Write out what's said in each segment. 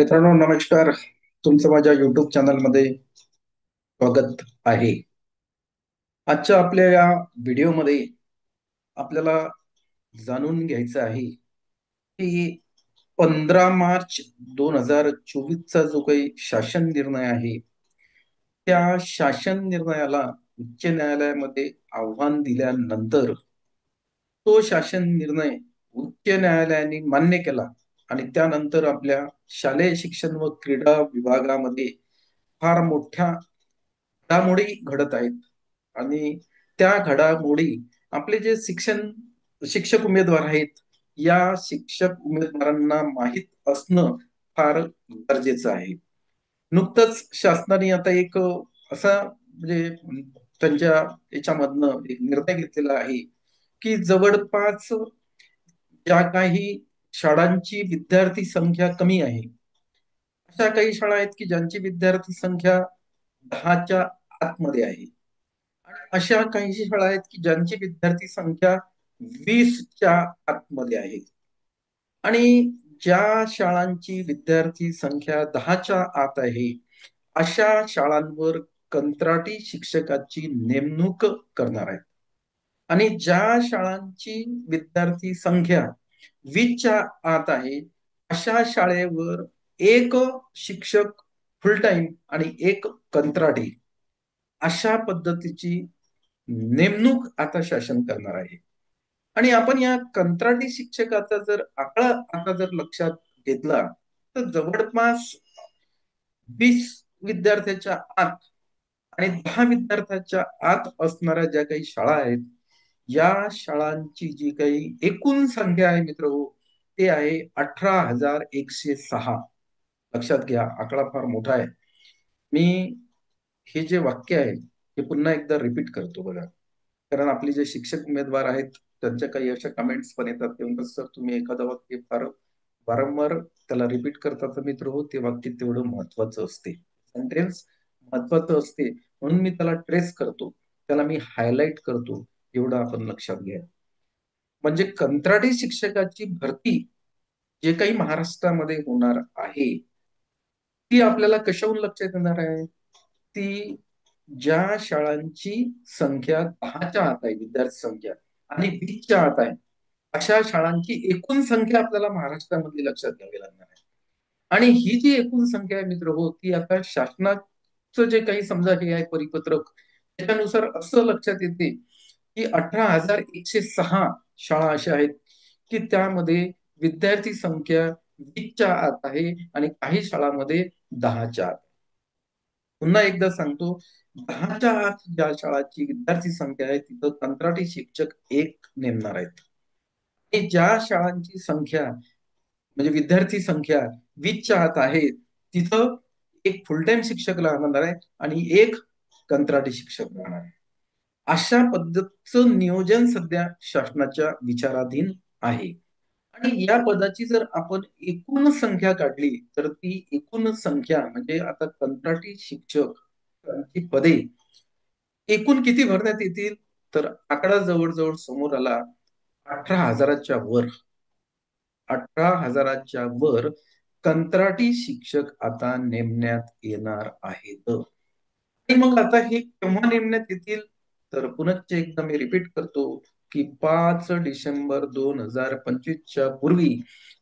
मित्रांनो नमस्कार. तुमचं माझ्या युट्यूब चॅनलमध्ये स्वागत आहे. आजच्या आपल्या या व्हिडिओमध्ये आपल्याला जाणून घ्यायचं आहे की 15 मार्च 2024 चा जो काही शासन निर्णय आहे, त्या शासन निर्णयाला उच्च न्यायालयामध्ये आव्हान दिल्यानंतर तो शासन निर्णय उच्च न्यायालयाने मान्य केला आणि त्यानंतर आपल्या शालेय शिक्षण व क्रीडा विभागामध्ये फार मोठ्या घडामोडी घडत आहेत. आणि त्या घडामोडी आपले जे शिक्षक उमेदवार आहेत, या शिक्षक उमेदवारांना माहीत असणं फार गरजेचं आहे. नुकतंच शासनाने आता एक असा म्हणजे त्यांच्या याच्यामधनं एक निर्णय घेतलेला आहे की जवळपास ज्या काही शाळांची विद्यार्थी संख्या कमी आहे, अशा काही शाळा आहेत की ज्यांची विद्यार्थी संख्या 10च्या आतमध्ये आहे, आणि अशा काही शाळा आहेत की ज्यांची विद्यार्थी संख्या 20च्या आतमध्ये आहे. आणि ज्या शाळांची विद्यार्थी संख्या 10च्या आत आहे, अशा शाळांवर कंत्राटी शिक्षकाची नेमणूक करणार आहेत. आणि ज्या शाळांची विद्यार्थी संख्या 20च्या आत आहे, अशा शाळेवर एक शिक्षक फुल टाइम आणि एक कंत्राटी, अशा पद्धतीची नेमणूक आता शासन करणार आहे. आणि आपण या कंत्राटी शिक्षकाचा जर आकडा आता जर लक्षात घेतला, तर जवळपास 20 विद्यार्थ्याच्या आत आणि 10 विद्यार्थ्याच्या आत असणाऱ्या ज्या काही शाळा आहेत, या शाळांची जी काही एकूण संख्या आहे मित्र हो, ते आहे 18,106. लक्षात घ्या, आकडा फार मोठा आहे. मी हे जे वाक्य आहे हे पुन्हा एकदा रिपीट करतो बघा, कारण आपले जे शिक्षक उमेदवार आहेत त्यांच्या काही अशा कमेंट्स पण येतात की म्हणतात, सर तुम्ही एखादं वाक्य फार वारंवार त्याला रिपीट करता, तर मित्र हो ते वाक्य तेवढं महत्वाचं असते, सेंटेन्स महत्वाचं असते, म्हणून मी त्याला ट्रेस करतो, त्याला मी हायलाइट करतो. एवढं आपण लक्षात घ्या. म्हणजे कंत्राटी शिक्षकाची भरती जे काही महाराष्ट्रामध्ये होणार आहे, ती आपल्याला कशाहून लक्षात येणार आहे? ती ज्या शाळांची संख्या 10च्या आत आहे विद्यार्थी संख्या आणि 20च्या आत आहे, अशा शाळांची एकूण संख्या आपल्याला महाराष्ट्रामध्ये लक्षात घ्यावी लागणार आहे. आणि ही जी एकूण संख्या आहे मित्र हो, ती आता शासनाचं जे काही समजा हे आहे परिपत्रक, त्याच्यानुसार असं लक्षात येते की 18,106 शाळा अशा आहेत की त्यामध्ये विद्यार्थी संख्या 20च्या आत आहे आणि काही शाळांमध्ये 10च्या आत. पुन्हा एकदा सांगतो, 10च्या आत ज्या शाळांची विद्यार्थी संख्या आहे तिथं कंत्राटी शिक्षक एक नेमणार आहेत. आणि ज्या शाळांची संख्या म्हणजे विद्यार्थी संख्या 20च्या आत आहे, तिथं एक फुल टाइम शिक्षक राहणार आहे आणि एक कंत्राटी शिक्षक राहणार आहे. अशा पद्धतीचं नियोजन सध्या शासनाच्या विचाराधीन आहे. आणि या पदाची जर आपण एकूण संख्या काढली, तर ती एकूण संख्या म्हणजे आता कंत्राटी शिक्षक ची पदे एकूण किती भरण्यात येतील, तर आकडा जवळजवळ समोर आला 18,000च्या वर. 18,000च्या वर कंत्राटी शिक्षक आता नेमण्यात येणार आहेत. आणि मग आता हे केव्हा नेमण्यात येतील, तर पुनश्च एकदा मी रिपीट करतो की 5 डिसेंबर 2025च्या पूर्वी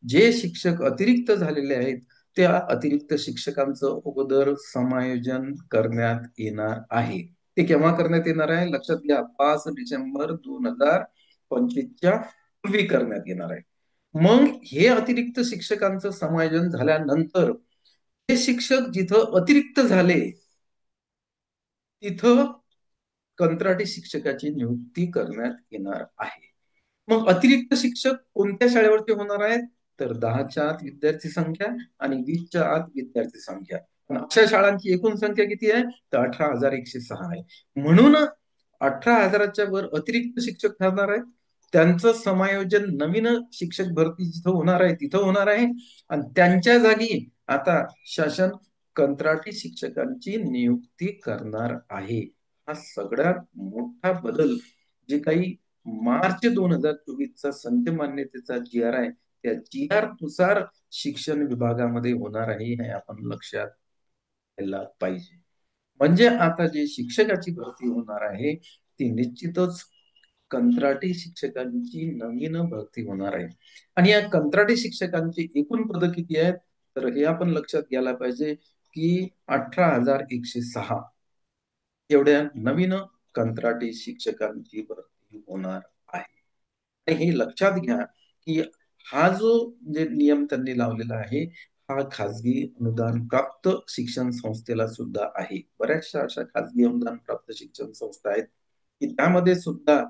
जे शिक्षक अतिरिक्त झालेले आहेत, त्या अतिरिक्त शिक्षकांचं अगोदर समायोजन करण्यात येणार आहे. ते केव्हा करण्यात येणार आहे लक्षात घ्या, 5 डिसेंबर 2025च्या पूर्वी करण्यात येणार आहे. मग हे अतिरिक्त शिक्षकांचं समायोजन झाल्यानंतर हे शिक्षक जिथं अतिरिक्त झाले, तिथं कंत्राटी शिक्षकाची नियुक्ती करण्यात येणार आहे. मग अतिरिक्त शिक्षक कोणत्या शाळेवरती होणार आहेत, तर 10च्या आत विद्यार्थी संख्या आणि 20च्या आत विद्यार्थी संख्या. अशा शाळांची एकूण संख्या किती आहे, तर 18,106 आहे. म्हणून 18,000च्या वर अतिरिक्त शिक्षक ठरणार आहेत. त्यांचं समायोजन नवीन शिक्षक भरती जिथं होणार आहे तिथं होणार आहे, आणि त्यांच्या जागी आता शासन कंत्राटी शिक्षकांची नियुक्ती करणार आहे. हा सगळ्यात मोठा बदल जे काही मार्च 2024चा संच मान्यतेचा जी आर आहे त्या GR नुसार शिक्षण विभागामध्ये होणार आहे हे आपण लक्षात घ्यायला पाहिजे. म्हणजे आता जे शिक्षकाची भरती होणार आहे ती निश्चितच कंत्राटी शिक्षकांची नवीन भरती होणार आहे. आणि या कंत्राटी शिक्षकांची एकूण पदं किती आहेत तर हे आपण लक्षात घ्यायला पाहिजे की 18,106 एवढ्या नवीन कंत्राटी शिक्षकांची भरती होणार आहे. आणि हे लक्षात घ्या की हा जो जे नियम त्यांनी लावलेला आहे हा खाजगी अनुदान प्राप्त शिक्षण संस्थेला सुद्धा आहे. बऱ्याचशा अशा खाजगी अनुदान प्राप्त शिक्षण संस्था आहेत की त्यामध्ये सुद्धा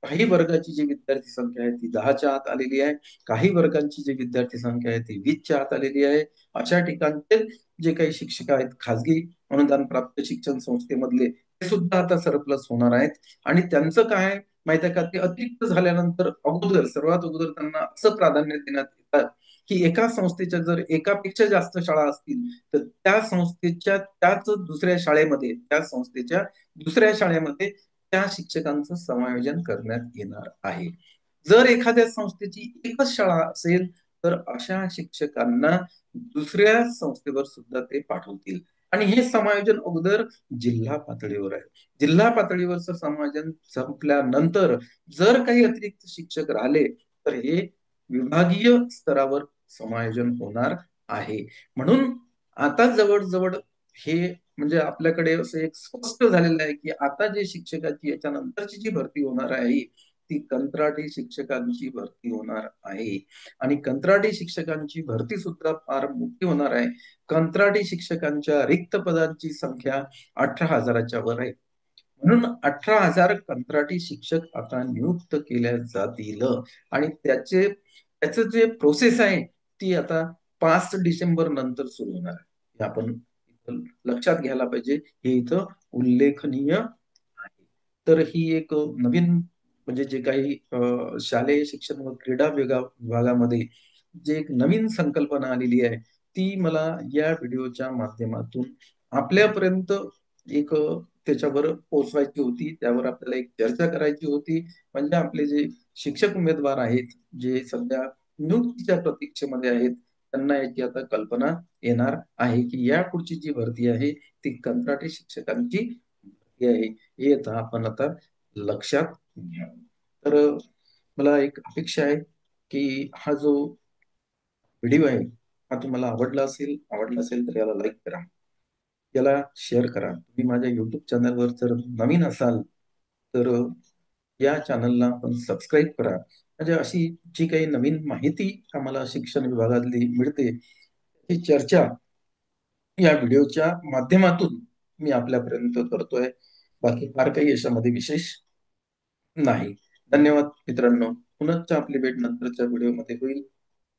काही वर्गाची जी विद्यार्थी संख्या आहे ती 10च्या आत आलेली आहे. काही वर्गांची जी विद्यार्थी संख्या आहे ती 20च्या आत आलेली आहे. अशा ठिकाणचे जे काही शिक्षक आहेत खाजगी अनुदान प्राप्त शिक्षण संस्थेमधले ते सुद्धा आता सरप्लस होणार आहेत. आणि त्यांचं काय माहित आहे का ते अतिरिक्त झाल्यानंतर अगोदर सर्वात अगोदर त्यांना असं प्राधान्य देण्यात येतात की एका संस्थेच्या जर एकापेक्षा जास्त शाळा असतील तर त्या संस्थेच्या त्याच दुसऱ्या शाळेमध्ये त्या संस्थेच्या दुसऱ्या शाळेमध्ये त्या शिक्षकांचं समायोजन करण्यात येणार आहे. जर एखाद्या संस्थेची एकच शाळा असेल तर अशा शिक्षकांना दुसऱ्या संस्थेवर सुद्धा ते पाठवतील. आणि हे समायोजन अगोदर जिल्हा पातळीवर आहे. जिल्हा पातळीवरचं समायोजन संपल्यानंतर जर काही अतिरिक्त शिक्षक राहिले तर हे विभागीय स्तरावर समायोजन होणार आहे. म्हणून आता जवळजवळ हे म्हणजे आपल्याकडे असं एक स्पष्ट झालेलं आहे की आता जे शिक्षकाची याच्यानंतरची जी भरती होणार आहे ती कंत्राटी शिक्षकांची भरती होणार आहे. आणि कंत्राटी शिक्षकांची भरती सुद्धा फार मोठी होणार आहे. कंत्राटी शिक्षकांच्या रिक्त पदांची संख्या 18,000च्या वर आहे. म्हणून 18,000 कंत्राटी शिक्षक आता नियुक्त केल्या जातील. आणि त्याचं जे प्रोसेस आहे ती आता 5 डिसेंबर नंतर सुरू होणार आहे. हे आपण लक्षात घ्यायला पाहिजे. हे इथं उल्लेखनीय आहे. तर ही एक नवीन म्हणजे जे काही शालेय शिक्षण व क्रीडा विभागामध्ये जे एक नवीन संकल्पना आलेली आहे ती मला या व्हिडिओच्या माध्यमातून आपल्यापर्यंत एक त्याच्यावर पोहोचवायची होती. त्यावर आपल्याला एक चर्चा करायची होती. म्हणजे आपले जे शिक्षक उमेदवार आहेत जे सध्या नियुक्तीच्या प्रतीक्षेमध्ये आहेत त्यांना याची आता कल्पना येणार आहे की या पुढची जी भरती आहे ती कंत्राटी शिक्षकांची भरती आहे. हे आपण आता लक्षात घ्या. तर मला एक अपेक्षा आहे की हा जो व्हिडिओ आहे हा तुम्हाला आवडला असेल तर याला लाईक करा, याला शेअर करा. तुम्ही माझ्या युट्यूब चॅनलवर जर नवीन असाल तर या चॅनलला आपण सबस्क्राईब करा. म्हणजे अशी जी काही नवीन माहिती आम्हाला शिक्षण विभागातली मिळते ही चर्चा या व्हिडिओच्या माध्यमातून मी आपल्यापर्यंत करतोय. बाकी फार काही याच्यामध्ये विशेष नाही. धन्यवाद मित्रांनो. पुन्हा आपली भेट नंतरच्या व्हिडिओमध्ये होईल.